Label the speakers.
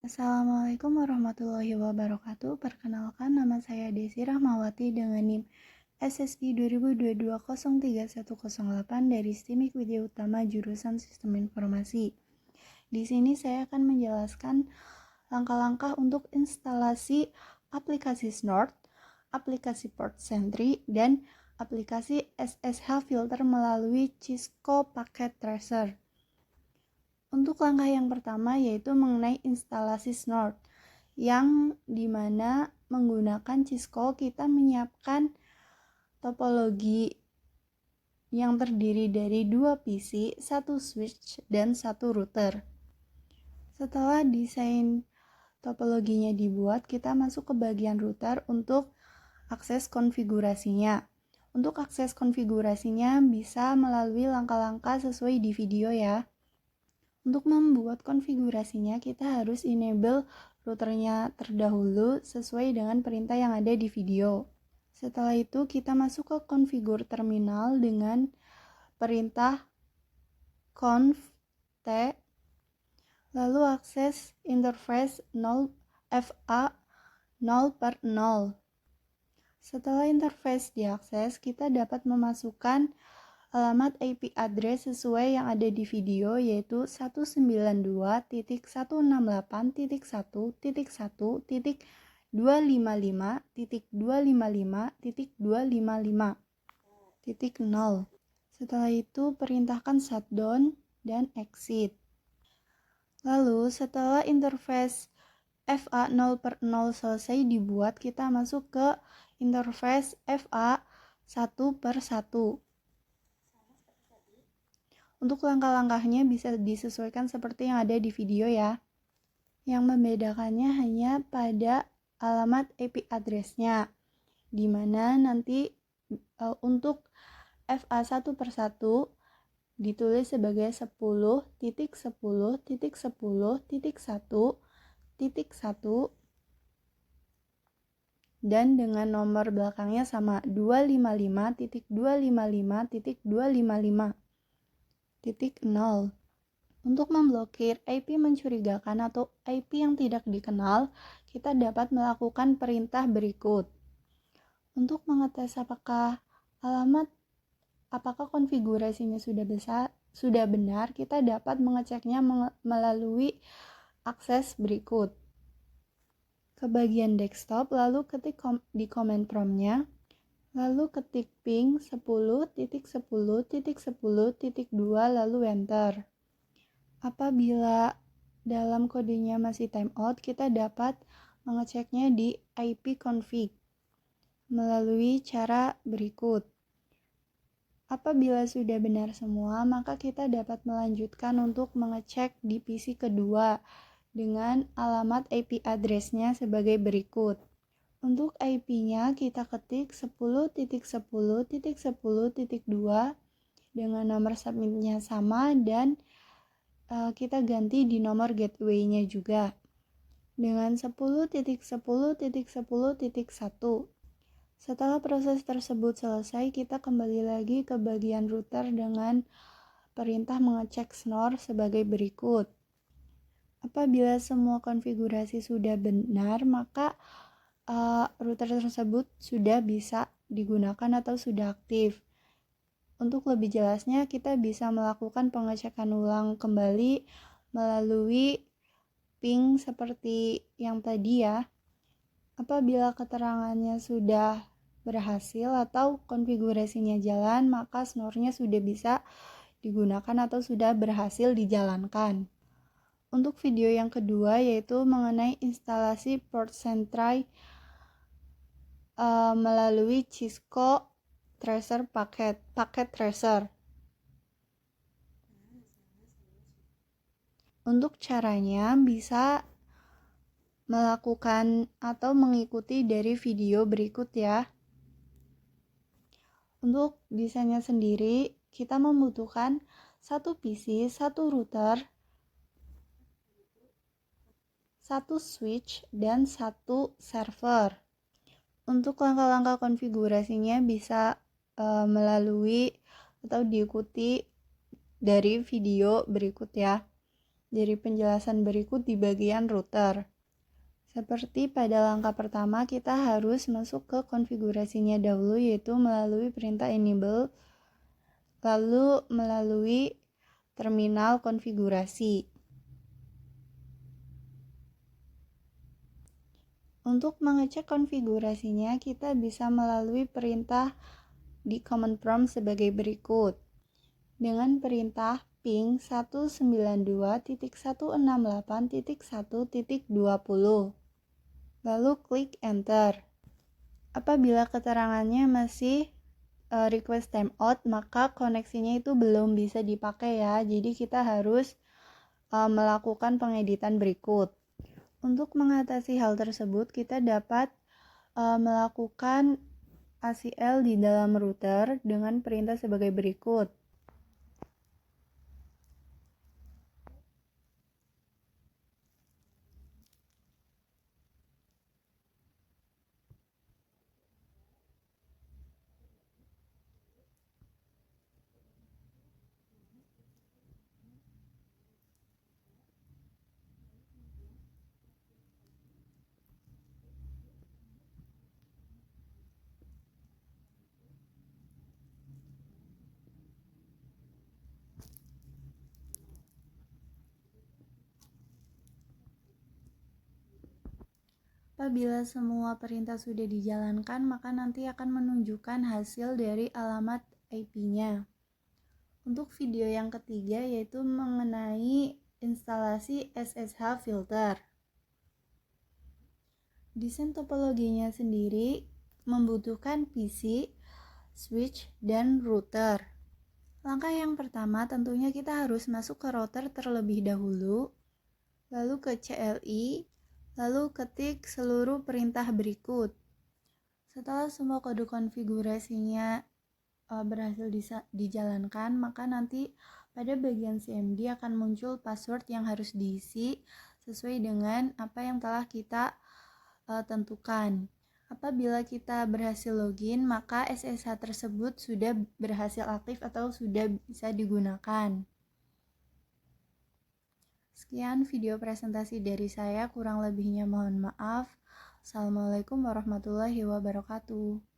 Speaker 1: Assalamualaikum warahmatullahi wabarakatuh. Perkenalkan, nama saya Desi Rahmawati dengan NIM SSI 2022-031108 dari STIMIK Widya Utama jurusan Sistem Informasi. Di sini saya akan menjelaskan langkah-langkah untuk instalasi aplikasi Snort, aplikasi Port Sentry, dan aplikasi SSH Filter melalui Cisco Packet Tracer. Untuk langkah yang pertama yaitu mengenai instalasi Snort, yang dimana menggunakan Cisco kita menyiapkan topologi yang terdiri dari 2 PC, 1 switch, dan 1 router. Setelah desain topologinya dibuat, kita masuk ke bagian router untuk akses konfigurasinya. Untuk akses konfigurasinya bisa melalui langkah-langkah sesuai di video ya. Untuk membuat konfigurasinya, kita harus enable routernya terdahulu sesuai dengan perintah yang ada di video. Setelah itu, kita masuk ke konfigur terminal dengan perintah conf t, lalu akses interface 0 FA 0/0. Setelah interface diakses, kita dapat memasukkan alamat IP address sesuai yang ada di video, yaitu 192.168.1.255.255.255.0. Setelah itu perintahkan shutdown dan exit. Lalu setelah interface FA 0/0 selesai dibuat, kita masuk ke interface FA 1/1. Untuk langkah-langkahnya bisa disesuaikan seperti yang ada di video ya. Yang membedakannya hanya pada alamat IP address-nya, di mana nanti untuk FA 1/1 ditulis sebagai 10.10.10.1.1 dan dengan nomor belakangnya sama 255.255.255.0. Untuk memblokir IP mencurigakan atau IP yang tidak dikenal, kita dapat melakukan perintah berikut. Untuk mengetes apakah konfigurasinya sudah benar, kita dapat mengeceknya melalui akses berikut. Ke bagian desktop, lalu ketik di command prompt-nya, lalu ketik ping 10.10.10.2 lalu enter. Apabila dalam kodenya masih timeout, kita dapat mengeceknya di ipconfig melalui cara berikut. Apabila sudah benar semua, maka kita dapat melanjutkan untuk mengecek di PC kedua dengan alamat IP address-nya sebagai berikut. Untuk IP-nya kita ketik 10.10.10.2 dengan nomor submit-nya sama dan kita ganti di nomor gateway-nya juga dengan 10.10.10.1. Setelah proses tersebut selesai, kita kembali lagi ke bagian router dengan perintah mengecek Snort sebagai berikut. Apabila semua konfigurasi sudah benar, maka router tersebut sudah bisa digunakan atau sudah aktif. Untuk lebih jelasnya, kita bisa melakukan pengecekan ulang kembali melalui ping seperti yang tadi ya. Apabila keterangannya sudah berhasil atau konfigurasinya jalan, maka Snort-nya sudah bisa digunakan atau sudah berhasil dijalankan. Untuk video yang kedua yaitu mengenai instalasi Port Sentry melalui Cisco Tracer Packet Tracer. Untuk caranya bisa melakukan atau mengikuti dari video berikut ya. Untuk desainnya sendiri, kita membutuhkan 1 PC, 1 router, 1 switch, dan 1 server. Untuk langkah-langkah konfigurasinya bisa melalui atau diikuti dari video berikut ya. dari penjelasan berikut di bagian router. Seperti pada langkah pertama, kita harus masuk ke konfigurasinya dahulu, yaitu melalui perintah enable, lalu melalui terminal konfigurasi. Untuk mengecek konfigurasinya, kita bisa melalui perintah di command prompt sebagai berikut. Dengan perintah ping 192.168.1.20. Lalu klik enter. Apabila keterangannya masih request timeout, maka koneksinya itu belum bisa dipakai ya. Jadi kita harus melakukan pengeditan berikut. Untuk mengatasi hal tersebut, kita dapat melakukan ACL di dalam router dengan perintah sebagai berikut. Apabila semua perintah sudah dijalankan, maka nanti akan menunjukkan hasil dari alamat IP-nya. Untuk video yang ketiga yaitu mengenai instalasi SSH filter. Desain topologinya sendiri membutuhkan PC, switch, dan router. Langkah yang pertama tentunya kita harus masuk ke router terlebih dahulu, lalu ke CLI, lalu ketik seluruh perintah berikut. Setelah semua kode konfigurasinya berhasil dijalankan, maka nanti pada bagian CMD akan muncul password yang harus diisi sesuai dengan apa yang telah kita tentukan. Apabila kita berhasil login, maka SSH tersebut sudah berhasil aktif atau sudah bisa digunakan. Sekian video presentasi dari saya, kurang lebihnya mohon maaf. Assalamualaikum warahmatullahi wabarakatuh.